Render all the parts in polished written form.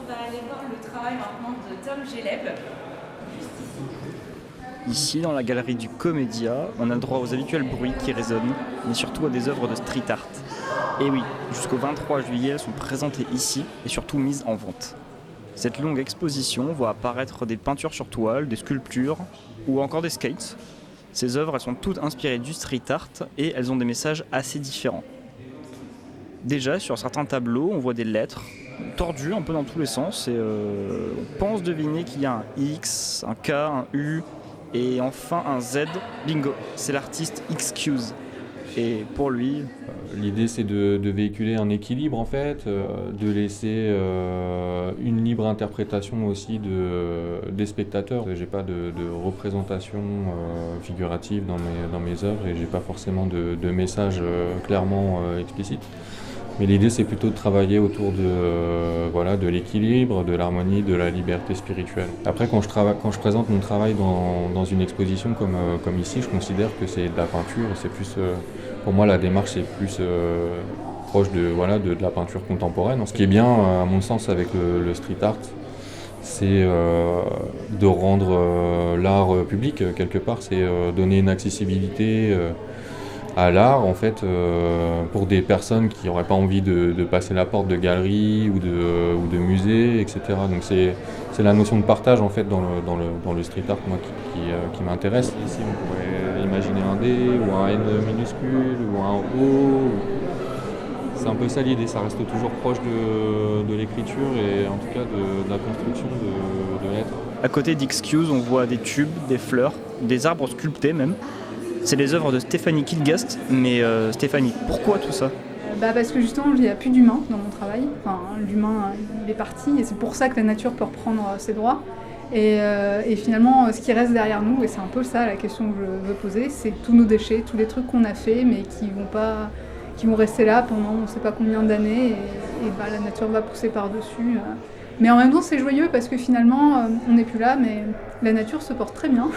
va aller voir le travail maintenant de Tom Geleb. Ici, dans la galerie du Comédia, on a le droit aux habituels bruits qui résonnent, mais surtout à des œuvres de street art. Et oui, jusqu'au 23 juillet, elles sont présentées ici et surtout mises en vente. Cette longue exposition voit apparaître des peintures sur toile, des sculptures ou encore des skates. Ces œuvres, elles sont toutes inspirées du street art et elles ont des messages assez différents. Déjà, sur certains tableaux, on voit des lettres tordues un peu dans tous les sens et on pense deviner qu'il y a un X, un K, un U et enfin un Z. Bingo, c'est l'artiste Excuse. Et pour lui, l'idée c'est de véhiculer un équilibre en fait, de laisser une libre interprétation aussi des spectateurs. J'ai pas de représentation figurative dans mes œuvres et j'ai pas forcément de message clairement explicite. Mais l'idée c'est plutôt de travailler autour de l'équilibre, de l'harmonie, de la liberté spirituelle. Après quand je présente mon travail dans une exposition comme ici, je considère que c'est de la peinture, c'est plus pour moi la démarche est plus proche de la peinture contemporaine. Ce qui est bien à mon sens avec le street art, c'est de rendre l'art public quelque part, c'est donner une accessibilité à l'art en fait pour des personnes qui n'auraient pas envie de passer la porte de galeries ou de musées, etc. Donc c'est la notion de partage en fait dans le street art moi qui m'intéresse. Ici on pourrait imaginer un D ou un N minuscule ou un O. C'est un peu ça l'idée, ça reste toujours proche de l'écriture et en tout cas de la construction de l'être. à côté d'Excuse, on voit des tubes, des fleurs, des arbres sculptés même. C'est les œuvres de Stéphanie Kilgast, mais Stéphanie, pourquoi tout ça ? Parce que justement, il n'y a plus d'humain dans mon travail. Enfin, l'humain, il est parti, et c'est pour ça que la nature peut reprendre ses droits. Et finalement, ce qui reste derrière nous, et c'est un peu ça la question que je veux poser, c'est tous nos déchets, tous les trucs qu'on a fait, mais qui vont rester là pendant on ne sait pas combien d'années, et la nature va pousser par-dessus. Mais en même temps, c'est joyeux parce que finalement, on n'est plus là, mais la nature se porte très bien.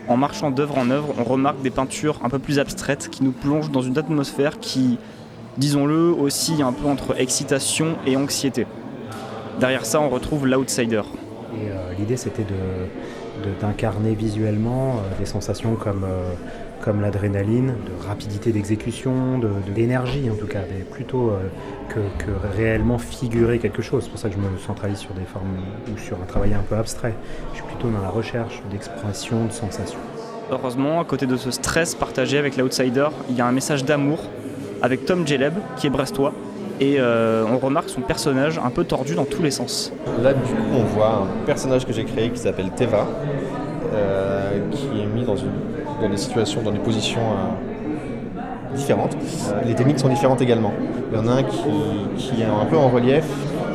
En marchant d'œuvre en œuvre, on remarque des peintures un peu plus abstraites qui nous plongent dans une atmosphère qui, disons-le, oscille un peu entre excitation et anxiété. Derrière ça, on retrouve l'outsider. Et l'idée, c'était d'incarner visuellement des sensations comme l'adrénaline, de rapidité d'exécution, d'énergie en tout cas, plutôt que réellement figurer quelque chose. C'est pour ça que je me centralise sur des formes ou sur un travail un peu abstrait. Je suis plutôt dans la recherche d'expression, de sensations. Heureusement, à côté de ce stress partagé avec l'outsider, il y a un message d'amour avec Tom Geleb, qui est brestois, et on remarque son personnage un peu tordu dans tous les sens. Là, du coup, on voit un personnage que j'ai créé qui s'appelle Teva, qui est mis dans des situations, dans des positions différentes. Les techniques sont différentes également. Il y en a un qui est un peu en relief,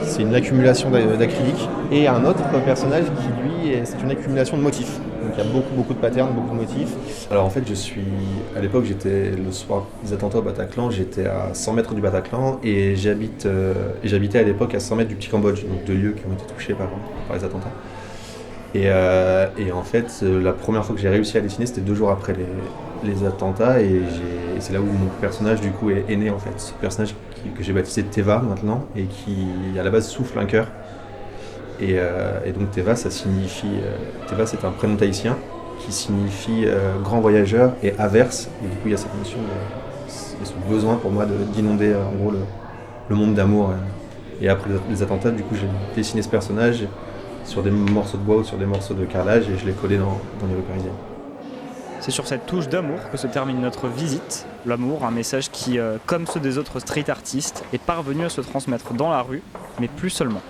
c'est une accumulation d'acrylique, et un autre personnage qui, lui, c'est une accumulation de motifs. Donc il y a beaucoup de patterns, beaucoup de motifs. Alors en fait, à l'époque, j'étais le soir des attentats au Bataclan, j'étais à 100 mètres du Bataclan et j'habitais à l'époque à 100 mètres du Petit Cambodge, donc 2 lieux qui ont été touchés par les attentats. Et en fait, la première fois que j'ai réussi à dessiner, c'était 2 jours après les attentats et c'est là où mon personnage du coup est né en fait. Ce personnage que j'ai baptisé Teva maintenant et qui à la base souffle un cœur. Et donc Teva, ça signifie Teva, c'est un prénom tahitien qui signifie grand voyageur et averse. Et du coup, il y a cette notion de ce besoin pour moi d'inonder en gros le monde d'amour. Et après les attentats, du coup, j'ai dessiné ce personnage sur des morceaux de bois ou sur des morceaux de carrelage et je l'ai collé dans les rues parisiennes. C'est sur cette touche d'amour que se termine notre visite. L'amour, un message qui, comme ceux des autres street artistes, est parvenu à se transmettre dans la rue, mais plus seulement.